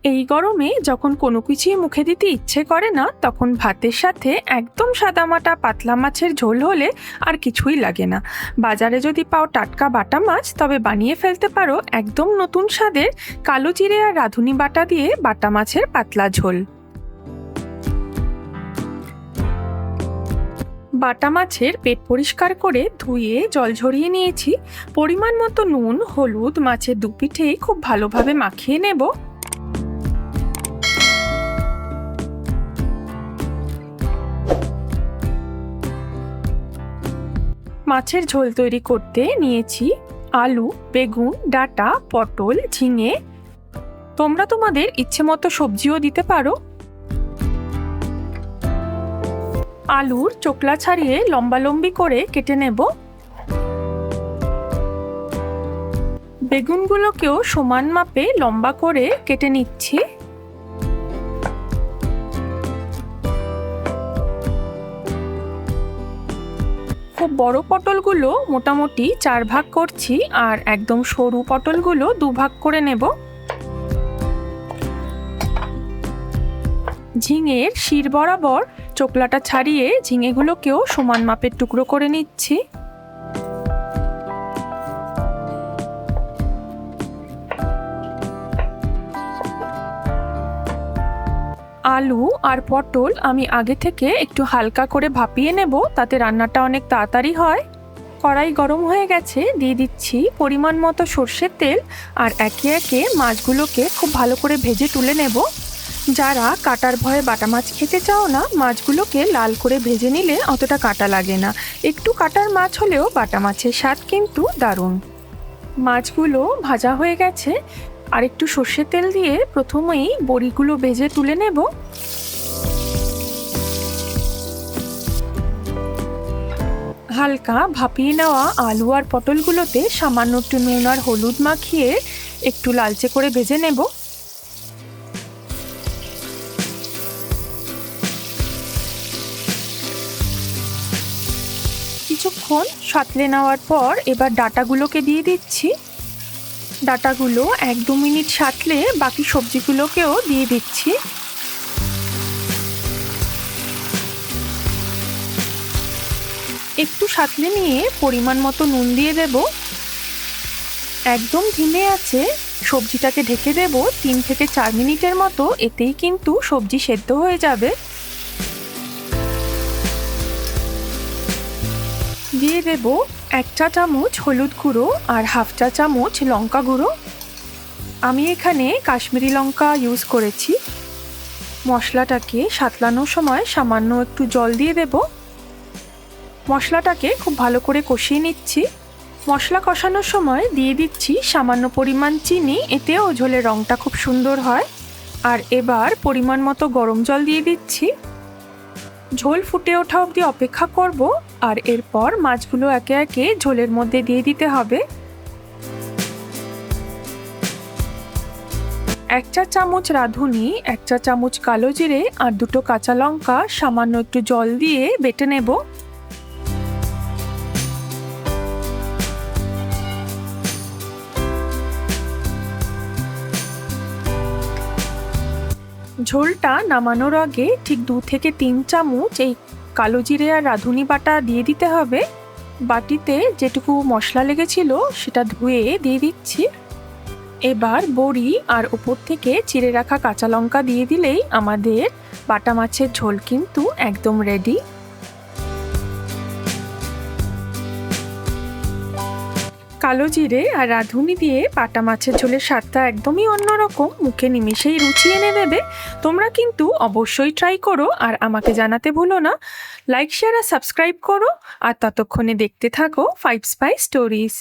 এই গরমে যখন কোনো কিছুই মুখে দিতে ইচ্ছে করে না, তখন ভাতের সাথে একদম সাদামাটা পাতলা মাছের ঝোল হলে আর কিছুই লাগে না। বাজারে যদি পাও টাটকা বাটা মাছ, তবে বানিয়ে ফেলতে পারো একদম নতুন স্বাদের কালো জিরে আর রাঁধুনি বাটা দিয়ে বাটা মাছের পাতলা ঝোল। বাটা মাছের পেট পরিষ্কার করে ধুয়ে জল ঝরিয়ে নিয়েছি। পরিমাণ মতো নুন, হলুদ মাছের দুপিঠেই খুব ভালোভাবে মাখিয়ে নেব। মাছের ঝোল তৈরি করতে নিয়েছি আলু, বেগুন, ডাঁটা, পটল, ঝিঙে। তোমরা তোমাদের ইচ্ছে মতো সবজিও দিতে পারো। আলুর চোকলা ছাড়িয়ে লম্বালম্বি করে কেটে নেব। বেগুনগুলোকেও সমান মাপে লম্বা করে কেটে নিচ্ছি। খুব বড় পটলগুলো মোটামুটি 4 ভাগ করছি, আর একদম সরু পটলগুলো 2 ভাগ করে নেব। ঝিঙের শির বরাবর চোকলাটা ছাড়িয়ে ঝিঙেগুলোকেও সমান মাপের টুকরো করে নিচ্ছি। আলু আর পটল আমি আগে থেকে একটু হালকা করে ভাপিয়ে নেব, তাতে রান্নাটা অনেক তাড়াতাড়ি হয়। কড়াই গরম হয়ে গেছে, দিয়ে দিচ্ছি পরিমাণ মতো সর্ষের তেল, আর একে একে মাছগুলোকে খুব ভালো করে ভেজে তুলে নেব। যারা কাটার ভয়ে বাটা মাছ খেতে চাও না, মাছগুলোকে লাল করে ভেজে নিলে অতটা কাটা লাগে না। একটু কাটার মাছ হলেও বাটা মাছের স্বাদ কিন্তু দারুণ। মাছগুলো ভাজা হয়ে গেছে, আর একটু সর্ষের তেল দিয়ে প্রথমেই বড়িগুলো ভেজে তুলে নেব। হালকা ভাপিয়ে নেওয়া আলু আর পটলগুলোতে সামান্য একটু নুন আর হলুদ মাখিয়ে একটু লালচে করে ভেজে নেব। কিছুক্ষণ সাঁতলে নেওয়ার পর এবার ডাঁটাগুলোকে দিয়ে দিচ্ছি। ডাঁটাগুলো 1-2 মিনিট সাঁতলে বাকি সবজিগুলোকেও দিয়ে দিচ্ছি। একটু সাঁতলে নিয়ে পরিমাণ মতো নুন দিয়ে দেব। একদম ধিমে আছে সবজিটাকে ঢেকে দেব 3 থেকে 4 মিনিটের মতো, এতেই কিন্তু সবজি সেদ্ধ হয়ে যাবে। দিয়ে দেব 1 চা চামচ হলুদ গুঁড়ো আর 1/2 চা চামচ লঙ্কা গুঁড়ো। আমি এখানে কাশ্মীরি লঙ্কা ইউজ করেছি। মশলাটাকে সাঁতলানোর সময় সামান্য একটু জল দিয়ে দেব। মশলাটাকে খুব ভালো করে কষিয়ে নিচ্ছি। মশলা কষানোর সময় দিয়ে দিচ্ছি সামান্য পরিমাণ চিনি, এতেও ঝোলের রঙটা খুব সুন্দর হয়। আর এবার পরিমাণ মতো গরম জল দিয়ে দিচ্ছি। ঝোল ফুটে ওঠা অবধি অপেক্ষা করব, আর এরপর মাছগুলো একে একে ঝোলের মধ্যে দিয়ে দিতে হবে। 1 চা চামচ রাঁধুনি, 1 চা চামচ কালো জিরে আর 2টো কাঁচা লঙ্কা সামান্য একটু জল দিয়ে বেটে নেব। ঝোলটা নামানোর আগে ঠিক 2 থেকে 3 চামচ এই কালো জিরে আর রাঁধুনি বাটা দিয়ে দিতে হবে। বাটিতে যেটুকু মশলা লেগেছিল সেটা ধুয়ে দিয়ে দিচ্ছি। এবার বড়ি আর উপর থেকে চিড়ে রাখা কাঁচা লঙ্কা দিয়ে দিলেই আমাদের বাটা মাছের ঝোল কিন্তু একদম রেডি। কালো জিরে আর রাঁধুনি দিয়ে বাটা মাছের ঝোলের স্বাদটা একদমই অন্যরকম, মুখে নিমেষেই রুচি এনে দেবে। তোমরা কিন্তু অবশ্যই ট্রাই করো, আর আমাকে জানাতে ভুলো না। লাইক, শেয়ার আর সাবস্ক্রাইব করো, আর ততক্ষণে দেখতে থাকো 5 স্পাইস স্টোরিজ।